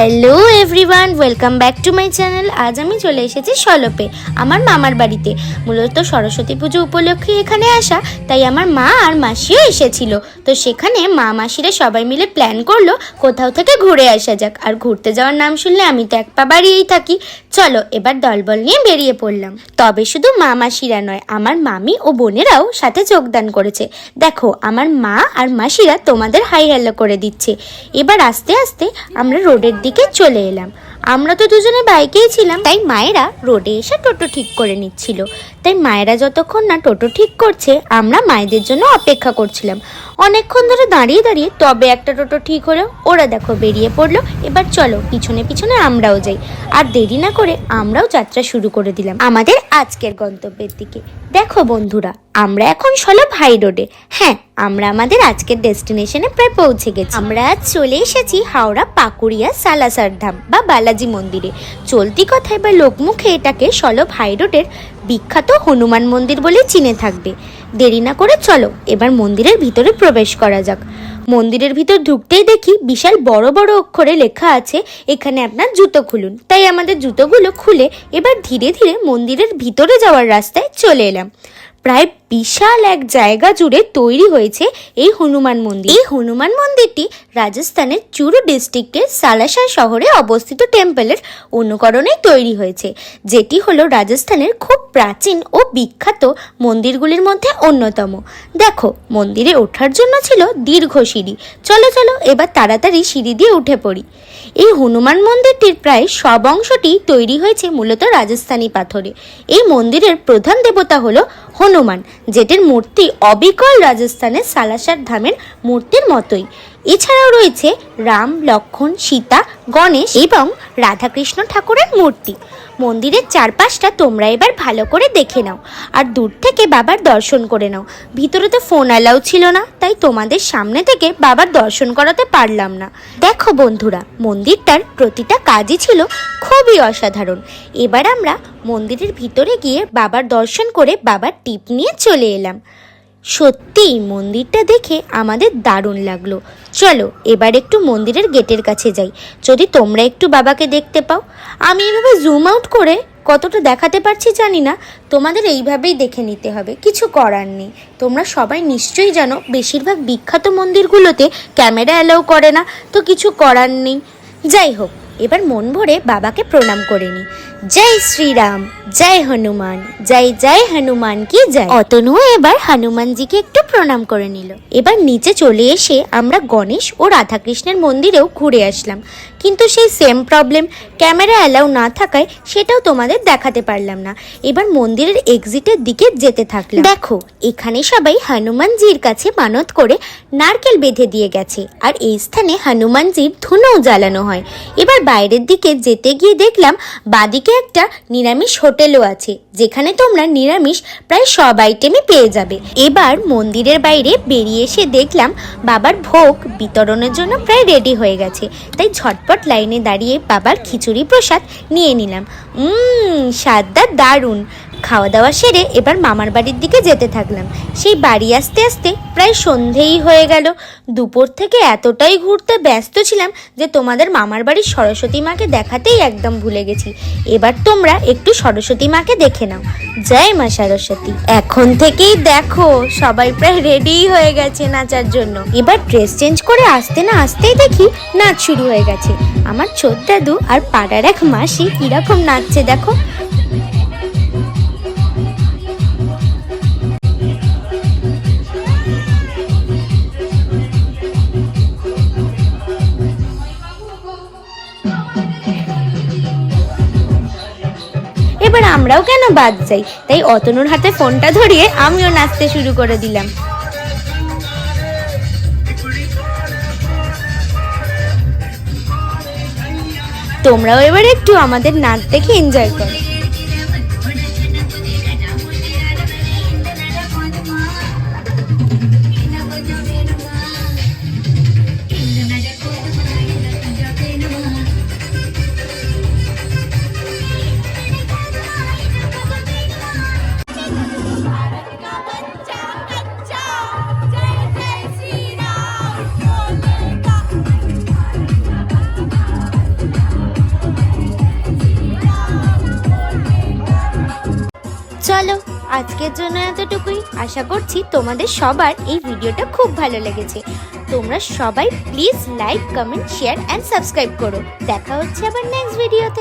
Hello everyone, welcome back to my channel. আজ আমি চলে এসেছি সলপে, আমার মামার বাড়িতে। মূলত সরস্বতী পুজো উপলক্ষে এখানে আসা, তাই আমার মা আর মাসিও এসেছিল। তো সেখানে মা মাসিরা সবাই মিলে প্ল্যান করলো কোথাও থেকে ঘুরে আসা যাক। আর ঘুরতে যাওয়ার নাম শুনলে আমি তো এক পা বাড়িয়েই থাকি। চলো এবার দলবল নিয়ে বেরিয়ে পড়লাম। তবে শুধু মা মাসিরা নয়, আমার মামি ও বোনেরাও সাথে যোগদান করেছে। দেখো আমার মা আর মাসিরা তোমাদের হাই হ্যালো করে দিচ্ছে। এবার আস্তে আস্তে আমরা রোডের দিকে চলে এলাম। আমরা তো দুজনে বাইকেই ছিলাম, তাই মায়েরা রোডে এসে টোটো ঠিক করে নিচ্ছিল। তাই মায়েরা যতক্ষণ না টোটো ঠিক করছে, আমরা মায়েদের জন্য অপেক্ষা করছিলাম। অনেকক্ষণ ধরে দাঁড়িয়ে দাঁড়িয়ে তবে একটা টোটো ঠিক হলো। ওরা দেখো বেরিয়ে পড়লো। এবার চলো পিছনে পিছনে আমরাও যাই। আর দেরি না করে আমরাও যাত্রা শুরু করে দিলাম আমাদের আজকের গন্তব্যের দিকে। দেখো বন্ধুরা, আমরা এখন সলপ হাই রোডে। হ্যাঁ, আমরা আমাদের আজকের ডেস্টিনেশনে প্রায় পৌঁছে গেছি। আমরা আজ চলে এসেছি হাওড়া পাকুড়িয়া সালাসার ধাম বা বালাজি মন্দিরে। চলতি কথায় বা লোকমুখে এটাকে সলপ হাই রোডের বিখ্যাত হনুমান মন্দির বলে চিনে থাকবে। দেরি না করে চলো এবার মন্দিরের ভিতরে প্রবেশ করা যাক। মন্দিরের ভিতর ঢুকতেই দেখি বিশাল বড় বড় অক্ষরে লেখা আছে, এখানে আপনার জুতো খুলুন। তাই আমাদের জুতোগুলো খুলে এবার ধীরে ধীরে মন্দিরের ভিতরে যাওয়ার রাস্তায় চলে এলাম। প্রায় বিশাল এক জায়গা জুড়ে তৈরি হয়েছে এই হনুমান মন্দির। এই হনুমান মন্দিরটি রাজস্থানের চুরু ডিস্ট্রিক্টের সালাসার শহরে অবস্থিত টেম্পলের অনুকরণে তৈরি হয়েছে, যেটি হলো রাজস্থানের খুব প্রাচীন ও বিখ্যাত মন্দিরগুলির মধ্যে অন্যতম। দেখো মন্দিরে ওঠার জন্য ছিল দীর্ঘ সিঁড়ি। চলো চলো এবার তাড়াতাড়ি সিঁড়ি দিয়ে উঠে পড়ি। এই হনুমান মন্দিরটির প্রায় সব অংশটি তৈরি হয়েছে মূলত রাজস্থানী পাথরে। এই মন্দিরের প্রধান দেবতা হলো হনুমান, যেটির মূর্তি অবিকল রাজস্থানের সালাসার ধামের মূর্তির মতোই। এছাড়াও রয়েছে রাম, লক্ষ্মণ, সীতা, গণেশ এবং রাধাকৃষ্ণ ঠাকুরের মূর্তি। মন্দিরের চারপাশটা তোমরা এবার ভালো করে দেখে নাও আর দূর থেকে বাবার দর্শন করে নাও। ভিতরে তো ফোন অ্যালাউ ছিল না, তাই তোমাদের সামনে থেকে বাবার দর্শন করাতে পারলাম না। দেখো বন্ধুরা, মন্দিরটার প্রতিটা কাজই ছিল খুবই অসাধারণ। এবার আমরা মন্দিরের ভিতরে গিয়ে বাবার দর্শন করে বাবার টিপ নিয়ে চলে এলাম। সত্যি মন্দিরটা দেখে আমাদের দারুণ লাগলো। চলো এবার একটু মন্দিরের গেটের কাছে যাই, যদি তোমরা একটু বাবাকে দেখতে পাও। আমি এভাবে জুম আউট করে কতটা দেখাতে পারছি জানি না, তোমাদের এইভাবেই দেখে নিতে হবে, কিছু করার নেই। তোমরা সবাই নিশ্চয়ই জানো বেশিরভাগ বিখ্যাত মন্দিরগুলোতে ক্যামেরা অ্যালাউ করে না, তো কিছু করার নেই। যাই হোক, এবার মন ভরে বাবাকে প্রণাম করে নি। জয় শ্রীরাম, জয় হনুমান, জয় জয় হনুমান কি জয়। অতনু এবার হনুমানজিকে একটু প্রণাম করে নিল। এবার নিচে চলে এসে আমরা গণেশ ও রাধাকৃষ্ণের মন্দিরেও ঘুরে আসলাম, কিন্তু সেই সেম প্রবলেম, ক্যামেরা অ্যালাউ না থাকায় সেটাও তোমাদের দেখাতে পারলাম না। এবার মন্দিরের এক্সিটের দিকে যেতে থাকলাম। দেখো এখানে সবাই হনুমানজির কাছে মানত করে নারকেল বেঁধে দিয়ে গেছে, আর এই স্থানে হনুমানজির ধুনোও জ্বালানো হয়। এবার বাইরের দিকে যেতে গিয়ে দেখলাম বাদিকে একটা নিরামিষ হোটেলও আছে, যেখানে তোমরা নিরামিষ প্রায় সব আইটেমই পেয়ে যাবে। এবার মন্দিরের বাইরে বেরিয়ে এসে দেখলাম বাবার ভোগ বিতরণের জন্য প্রায় রেডি হয়ে গেছে, তাই ঝটপট লাইনে দাঁড়িয়ে বাবার খিচুড়ি প্রসাদ নিয়ে নিলাম। স্বাদটা দারুণ। খাওয়া দাওয়া সেরে এবার মামার বাড়ির দিকে যেতে থাকলাম। সেই বাড়ি আসতে আসতে প্রায় সন্ধেই হয়ে গেল। দুপুর থেকে এতটাই ঘুরতে ব্যস্ত ছিলাম যে তোমাদের মামার বাড়ির সরস্বতী মাকে দেখাতেই একদম ভুলে গেছি। এবার তোমরা একটু সরস্বতী মাকে দেখে নাও। জয় মা সরস্বতী। এখন থেকেই দেখো সবাই প্রায় রেডিই হয়ে গেছে নাচার জন্য। এবার ড্রেস চেঞ্জ করে আসতে না আসতেই দেখি নাচ শুরু হয়ে গেছে। আমার ছোট দাদু আর পাড়ার এক মাসি কিরকম নাচছে দেখো। এবার আমরাও কেন বাদ যাই, তাই অতনুর হাতে ফোনটা ধরিয়ে আমিও নাচতে শুরু করে দিলাম। তোমরাও এবার একটু আমাদের নাচ দেখে এনজয় করো। চলো আজকের জন্য এতটুকুই। আশা করছি তোমাদের সবার এই ভিডিওটা খুব ভালো লেগেছে। তোমরা সবাই please like, comment, share and subscribe করো। দেখা হচ্ছে আবার নেক্সট ভিডিওতে।